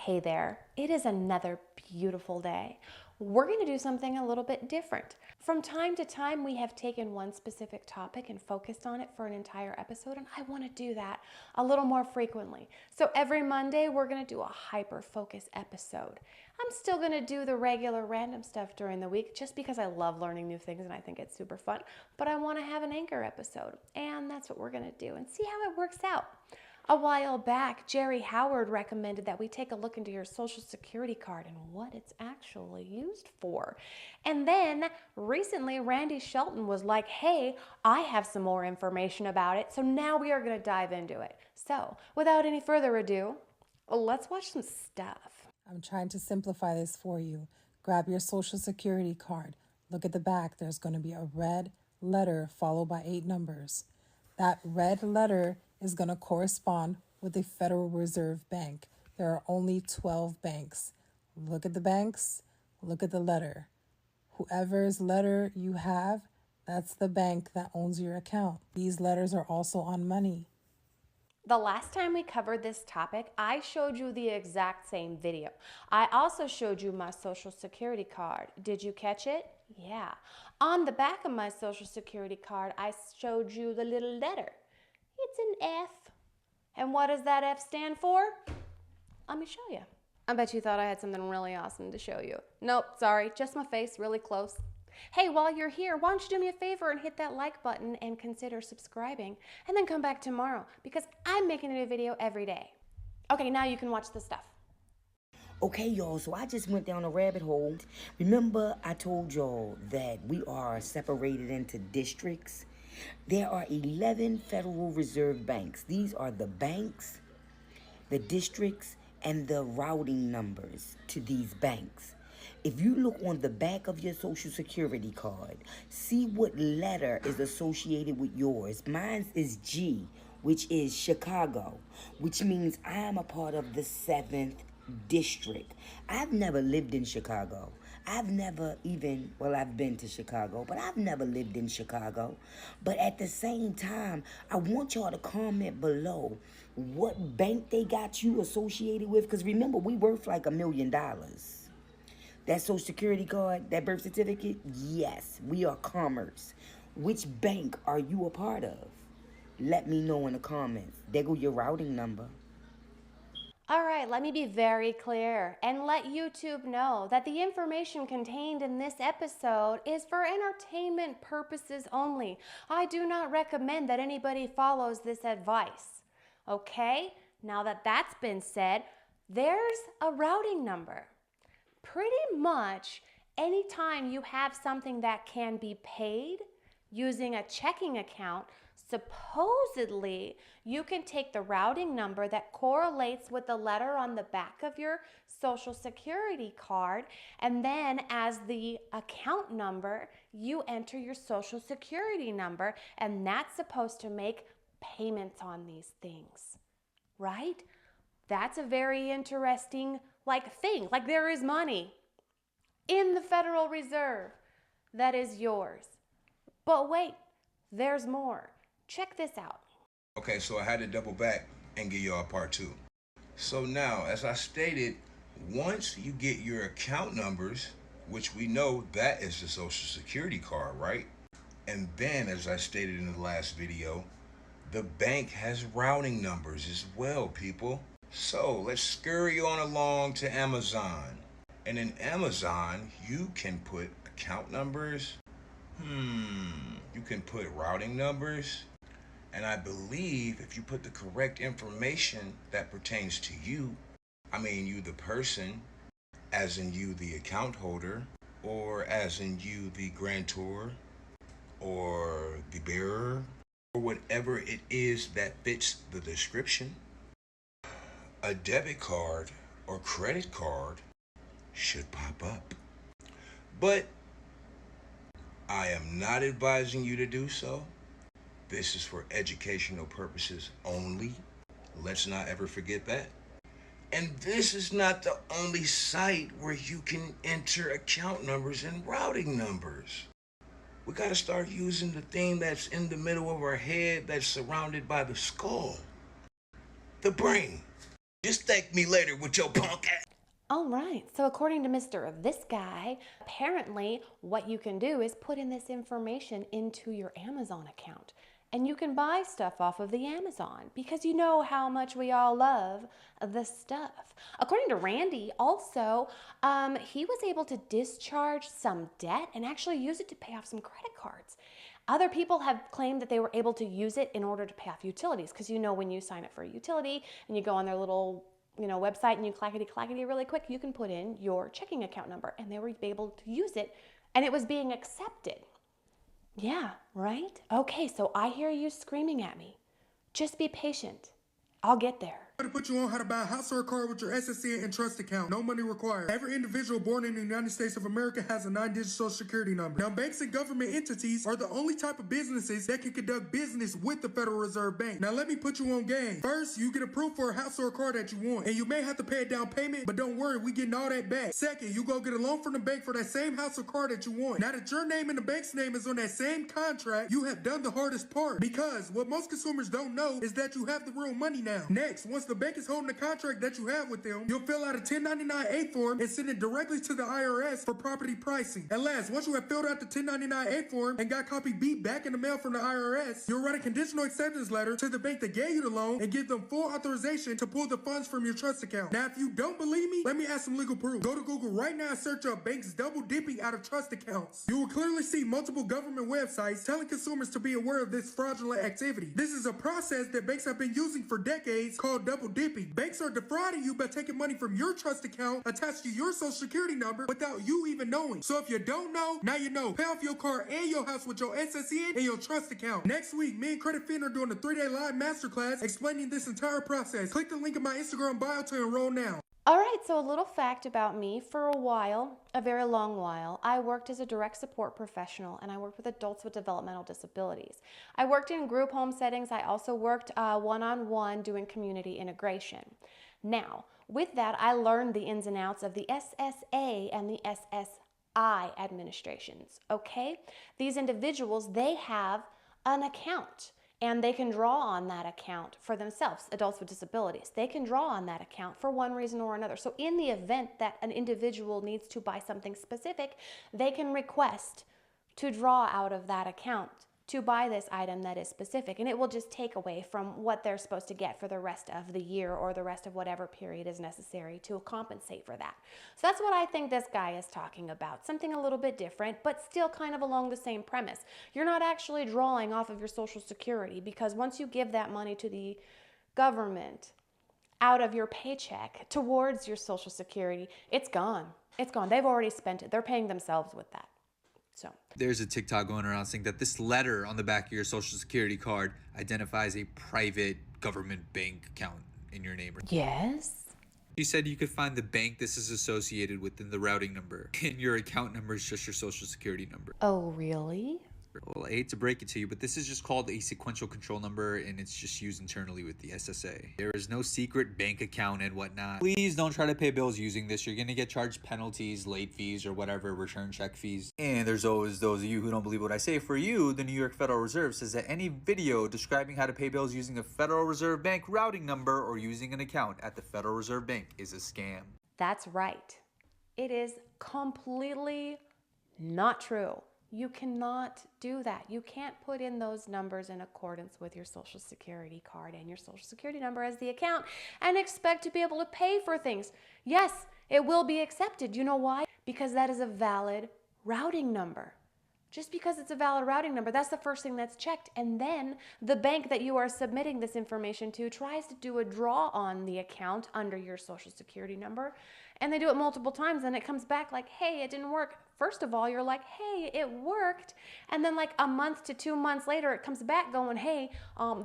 Hey there, it is another beautiful day. We're going to do something a little bit different. From time to time, we have taken one specific topic and focused on it for an entire episode, and I want to do that a little more frequently. So every Monday, we're going to do a hyper-focus episode. I'm still going to do the regular random stuff during the week just because I love learning new things and I think it's super fun, but I want to have an anchor episode, and that's what we're going to do and see how it works out. A while back, Jerry Howard recommended that we take a look into your Social Security card and what it's actually used for. And then recently, Randy Shelton was like, hey, I have some more information about it, so now we are going to dive into it. So, without any further ado, let's watch some stuff. I'm trying to simplify this for you. Grab your Social Security card. Look at the back. There's going to be a red letter followed by 8 numbers. That red letter is going to correspond with the Federal Reserve Bank. There are only 12 banks. Look at the banks, look at the letter. Whoever's letter you have, that's the bank that owns your account. These letters are also on money. The last time we covered this topic, I showed you the exact same video. I also showed you my Social Security card. Did you catch it? Yeah. On the back of my Social Security card, I showed you the little letter. It's an F. And what does that F stand for? Let me show you. I bet you thought I had something really awesome to show you. Nope, sorry, just my face really close. Hey, while you're here, why don't you do me a favor and hit that like button and consider subscribing, and then come back tomorrow because I'm making a new video every day. Okay, now you can watch the stuff. Okay, y'all, so I just went down a rabbit hole. Remember I told y'all that we are separated into districts? There are 11 Federal Reserve banks. These are the banks, the districts, and the routing numbers to these banks. If you look on the back of your Social Security card, see what letter is associated with yours. Mine is G, which is Chicago, which means I am a part of the 7th district. I've never lived in Chicago. I've never even, well, I've been to Chicago, but I've never lived in Chicago. But at the same time, I want y'all to comment below what bank they got you associated with. Because remember, we worth like $1 million. That Social Security card, that birth certificate, yes, we are Commerce. Which bank are you a part of? Let me know in the comments. There go your routing number. All right, let me be very clear and let YouTube know that the information contained in this episode is for entertainment purposes only. I do not recommend that anybody follows this advice. Okay, now that that's been said, there's a routing number. Pretty much anytime you have something that can be paid using a checking account, supposedly you can take the routing number that correlates with the letter on the back of your Social Security card, and then as the account number, you enter your Social Security number, and that's supposed to make payments on these things, right? That's a very interesting thing. Like there is money in the Federal Reserve that is yours. But wait, there's more. Check this out. Okay, so I had to double back and give y'all part 2. So now, as I stated, once you get your account numbers, which we know that is the Social Security card, right? And then, as I stated in the last video, the bank has routing numbers as well, people. So let's scurry on along to Amazon. And in Amazon, you can put account numbers. You can put routing numbers. And I believe if you put the correct information that pertains to you, I mean you the person, as in you the account holder, or as in you the grantor, or the bearer, or whatever it is that fits the description, a debit card or credit card should pop up. But I am not advising you to do so. This is for educational purposes only. Let's not ever forget that. And this is not the only site where you can enter account numbers and routing numbers. We got to start using the thing that's in the middle of our head that's surrounded by the skull. The brain. Just thank me later with your punk ass. All right, so according to Mr. This Guy, apparently what you can do is put in this information into your Amazon account. And you can buy stuff off of the Amazon because you know how much we all love the stuff. According to Randy, also, he was able to discharge some debt and actually use it to pay off some credit cards. Other people have claimed that they were able to use it in order to pay off utilities because you know when you sign up for a utility and you go on their little website and you clackety really quick, you can put in your checking account number and they were able to use it and it was being accepted. Yeah, right? Okay, so I hear you screaming at me. Just be patient. I'll get there. To put you on how to buy a house or a car with your SSN and trust account. No money required. Every individual born in the United States of America has a 9-digit social security number. Now, banks and government entities are the only type of businesses that can conduct business with the Federal Reserve Bank. Now, let me put you on game. First, you get approved for a house or a car that you want. And you may have to pay a down payment, but don't worry, we getting all that back. Second, you go get a loan from the bank for that same house or car that you want. Now that your name and the bank's name is on that same contract, you have done the hardest part. Because what most consumers don't know is that you have the real money now. Next, once the bank is holding the contract that you have with them, you'll fill out a 1099-A form and send it directly to the IRS for property pricing. And last, once you have filled out the 1099-A form and got copy B back in the mail from the IRS, you'll write a conditional acceptance letter to the bank that gave you the loan and give them full authorization to pull the funds from your trust account. Now, if you don't believe me, let me add some legal proof. Go to Google right now and search up banks double dipping out of trust accounts. You will clearly see multiple government websites telling consumers to be aware of this fraudulent activity. This is a process that banks have been using for decades called double dipping. Banks are defrauding you by taking money from your trust account attached to your social security number without you even knowing. So if you don't know, now you know. Pay off your car and your house with your SSN and your trust account. Next week, me and Credit Fin are doing a 3-day live masterclass explaining this entire process. Click the link in my Instagram bio to enroll now. All right, so a little fact about me. For a while, a very long while, I worked as a direct support professional and I worked with adults with developmental disabilities. I worked in group home settings. I also worked one-on-one doing community integration. Now, with that, I learned the ins and outs of the SSA and the SSI administrations, okay? These individuals, they have an account. And they can draw on that account for themselves, adults with disabilities. They can draw on that account for one reason or another. So in the event that an individual needs to buy something specific, they can request to draw out of that account to buy this item that is specific. And it will just take away from what they're supposed to get for the rest of the year or the rest of whatever period is necessary to compensate for that. So that's what I think this guy is talking about. Something a little bit different, but still kind of along the same premise. You're not actually drawing off of your Social Security because once you give that money to the government out of your paycheck towards your Social Security, it's gone. It's gone. They've already spent it. They're paying themselves with that. So there's a TikTok going around saying that this letter on the back of your Social Security card identifies a private government bank account in your name. yes. You said you could find the bank this is associated with in the routing number, and your account number is just your Social Security number. Oh, really? Well, I hate to break it to you, but this is just called a sequential control number, and it's just used internally with the SSA. There is no secret bank account and whatnot. Please don't try to pay bills using this. You're going to get charged penalties, late fees, or whatever, return check fees. And there's always those of you who don't believe what I say. For you, the New York Federal Reserve says that any video describing how to pay bills using a Federal Reserve Bank routing number or using an account at the Federal Reserve Bank is a scam. That's right. It is completely not true. You cannot do that. You can't put in those numbers in accordance with your Social Security card and your Social Security number as the account and expect to be able to pay for things. Yes, it will be accepted. You know why? Because that is a valid routing number. Just because it's a valid routing number, that's the first thing that's checked. And then the bank that you are submitting this information to tries to do a draw on the account under your Social Security number. And they do it multiple times and it comes back like, hey, it didn't work. First of all, you're like, hey, it worked. And then like a month to 2 months later, it comes back going, hey,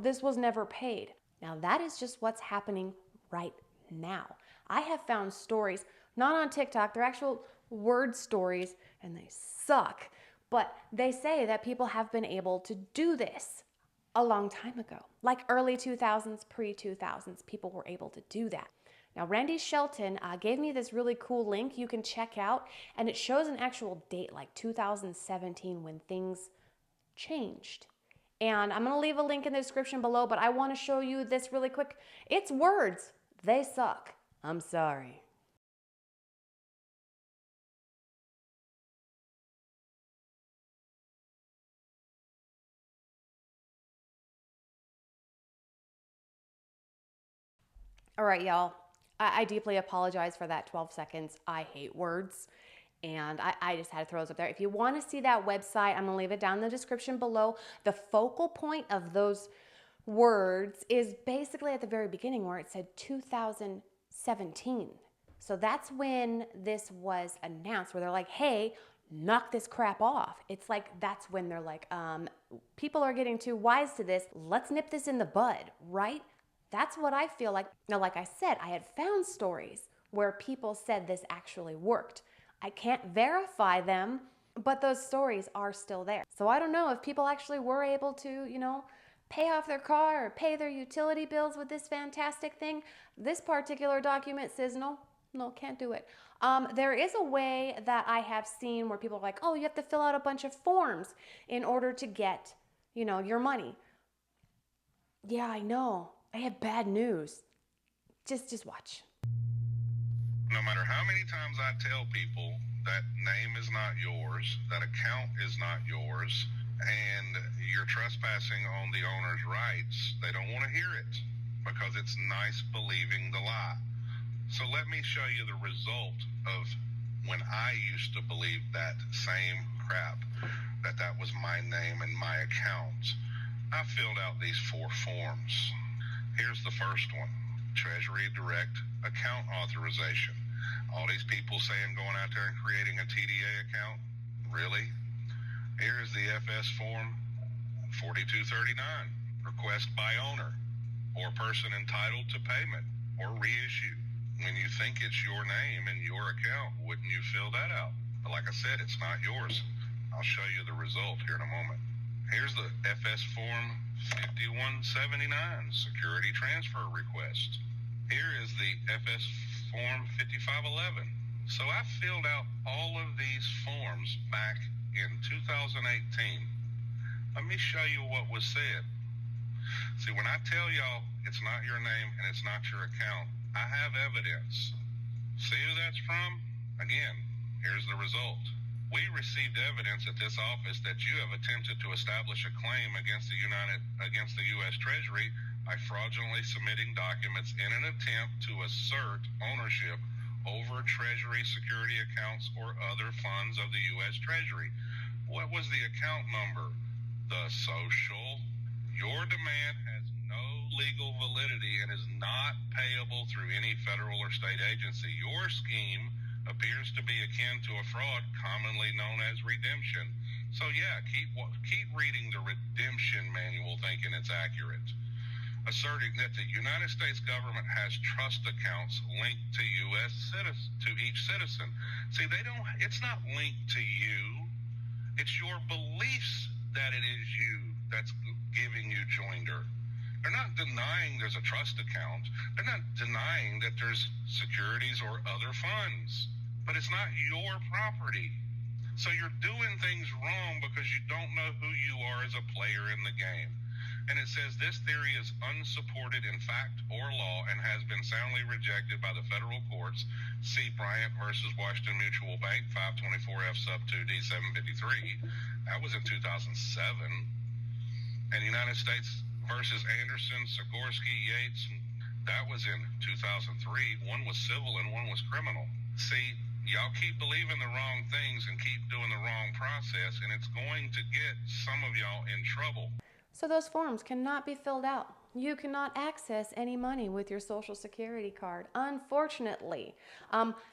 this was never paid. Now that is just what's happening right now. I have found stories, not on TikTok, they're actual word stories and they suck. But they say that people have been able to do this a long time ago. Like early 2000s, pre-2000s, people were able to do that. Now, Randy Shelton gave me this really cool link you can check out, and it shows an actual date, like 2017, when things changed. And I'm going to leave a link in the description below, but I want to show you this really quick. It's words. They suck. I'm sorry. All right, y'all. I deeply apologize for that 12 seconds. I hate words. And I just had to throw those up there. If you want to see that website, I'm going to leave it down in the description below. The focal point of those words is basically at the very beginning where it said 2017. So that's when this was announced, where they're like, hey, knock this crap off. It's like, that's when they're like, people are getting too wise to this. Let's nip this in the bud, right? That's what I feel like. Now, like I said, I had found stories where people said this actually worked. I can't verify them, but those stories are still there. So I don't know if people actually were able to, pay off their car or pay their utility bills with this fantastic thing. This particular document says no, can't do it. There is a way that I have seen where people are like, oh, you have to fill out a bunch of forms in order to get, your money. Yeah, I know. I have bad news. Just watch. No matter how many times I tell people that name is not yours, that account is not yours, and you're trespassing on the owner's rights, they don't want to hear it because it's nice believing the lie. So let me show you the result of when I used to believe that same crap, that was my name and my account. I filled out these 4 forms. Here's the first one. Treasury Direct Account Authorization. All these people saying going out there and creating a TDA account. Really? Here's the FS form 4239. Request by owner or person entitled to payment or reissue. When you think it's your name and your account, wouldn't you fill that out? But like I said, it's not yours. I'll show you the result here in a moment. Here's the FS form 5179, security transfer request. Here is the FS form 5511. So I filled out all of these forms back in 2018. Let me show you what was said. See, when I tell y'all it's not your name and it's not your account, I have evidence. See who that's from? Again, here's the result. We received evidence at this office that you have attempted to establish a claim against the U.S. Treasury by fraudulently submitting documents in an attempt to assert ownership over Treasury security accounts or other funds of the U.S. Treasury. What was the account number? The social. Your demand has no legal validity and is not payable through any federal or state agency. Your scheme appears to be akin to a fraud commonly known as redemption. So yeah, keep reading the redemption manual thinking it's accurate. Asserting that the United States government has trust accounts linked to to each citizen. See, it's not linked to you. It's your beliefs that it is you that's giving you joinder. They're not denying there's a trust account. They're not denying that there's securities or other funds. But it's not your property. So you're doing things wrong because you don't know who you are as a player in the game. And it says this theory is unsupported in fact or law and has been soundly rejected by the federal courts. See Bryant versus Washington Mutual Bank, 524 F sub 2D 753. That was in 2007. And United States versus Anderson, Sikorsky, Yates, that was in 2003. One was civil and one was criminal. See, y'all keep believing the wrong things and keep doing the wrong process, and it's going to get some of y'all in trouble. So those forms cannot be filled out. You cannot access any money with your Social Security card, unfortunately.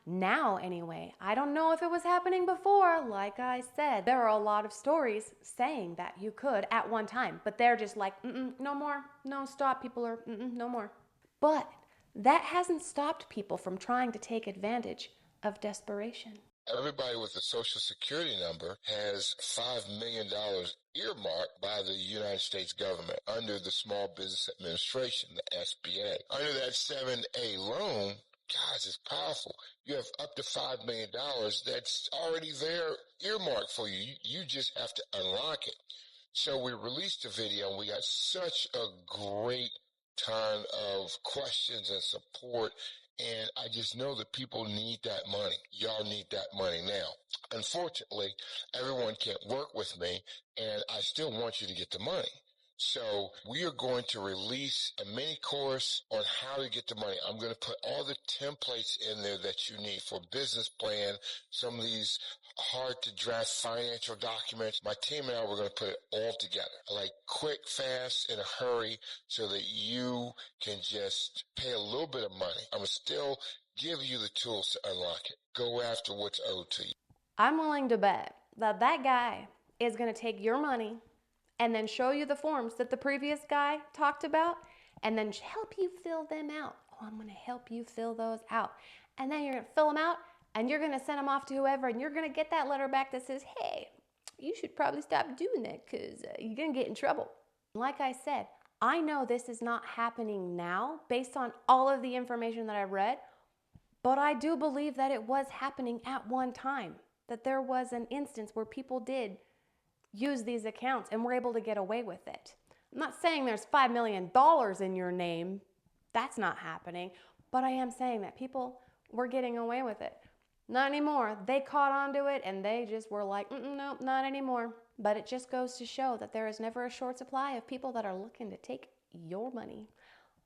Now, anyway, I don't know if it was happening before. Like I said, there are a lot of stories saying that you could at one time, but they're just like, no more, no, stop, people are, no more. But that hasn't stopped people from trying to take advantage of desperation. Everybody with a Social Security number has $5 million earmarked by the United States government under the Small Business Administration, the SBA. Under that 7A loan, guys, it's powerful. You have up to $5 million that's already there earmarked for you. You just have to unlock it. So we released a video and we got such a great ton of questions and support. And I just know that people need that money. Y'all need that money now. Unfortunately, everyone can't work with me, and I still want you to get the money. So we are going to release a mini course on how to get the money. I'm going to put all the templates in there that you need for business plan, some of these hard to draft financial documents. My team and I, we're going to put it all together, like quick, fast, in a hurry, so that you can just pay a little bit of money. I'm going to still give you the tools to unlock it. Go after what's owed to you. I'm willing to bet that that guy is going to take your money and then show you the forms that the previous guy talked about and then help you fill them out. Oh, I'm going to help you fill those out. And then you're going to fill them out and you're going to send them off to whoever, and you're going to get that letter back that says, hey, you should probably stop doing that because you're going to get in trouble. Like I said, I know this is not happening now based on all of the information that I've read, but I do believe that it was happening at one time, that there was an instance where people did use these accounts and were able to get away with it. I'm not saying there's $5 million in your name. That's not happening. But I am saying that people were getting away with it. Not anymore. They caught on to it and they just were like, nope, not anymore. But it just goes to show that there is never a short supply of people that are looking to take your money.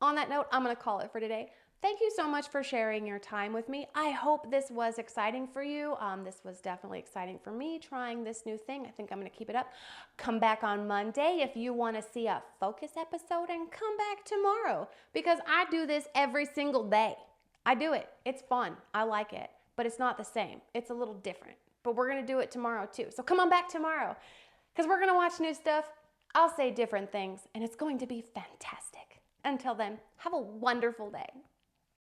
On that note, I'm going to call it for today. Thank you so much for sharing your time with me. I hope this was exciting for you. This was definitely exciting for me, trying this new thing. I think I'm going to keep it up. Come back on Monday if you want to see a focus episode, and come back tomorrow because I do this every single day. I do it. It's fun. I like it, but it's not the same. It's a little different, but we're going to do it tomorrow too. So come on back tomorrow because we're going to watch new stuff. I'll say different things, and it's going to be fantastic. Until then, have a wonderful day.